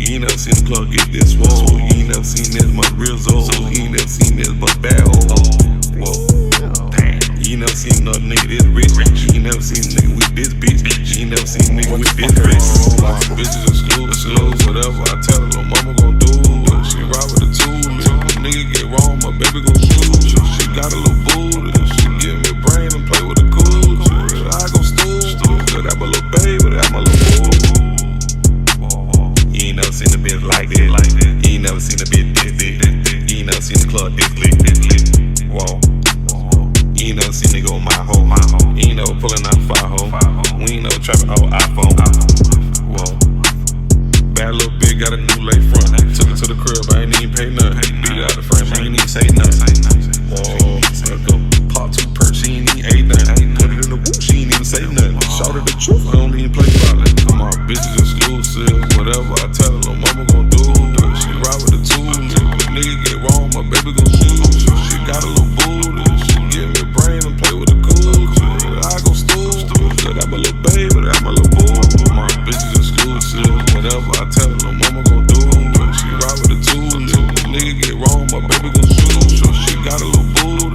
You ain't never seen the club get this swole. You ain't never seen this much real zone. You ain't never seen this much bad hole. Whoa, damn. You ain't never seen another nigga this rich. You ain't never seen a nigga with this bitch. You ain't never seen a nigga with this bitch. My bitches exclusive, whatever I tell her, mama gon' do. She ride with a tool. If a nigga get wrong, my baby gon' shoot. She got a little booty. She give me a brain and play with a cool. I go stool. That my little baby, that my little boo. You ain't never seen a bitch like this. You ain't never seen a bitch this big. You ain't never seen the club this lit. Whoa. You ain't never seen nigga on my hoe. You ain't never pulling out fire hoe. We ain't never trapping on iPhone. Whoa. Bad little bitch got a new lay front. Took it to the crib, I ain't even pay nothing. Beat it out the frame, I ain't even say nothing. Whoa. Let's go. Pop 2 perks, she ain't even ate nothing. Put it in the woo, she ain't even say nothing. Shout her the truth, I don't even play violent. Come on, bitches exclusive. Whatever I tell her, mama gon' do. She ride with the tool. If a nigga get wrong, my baby gon' shoot. She got a little booty. She give me a brain and play with a cool. I go stool. That my little baby, that my little boo. My bitches exclusive. Whatever I tell her, mama gon' do. She ride with the tool. If a nigga get wrong, my baby gon' shoot. She got a little booty.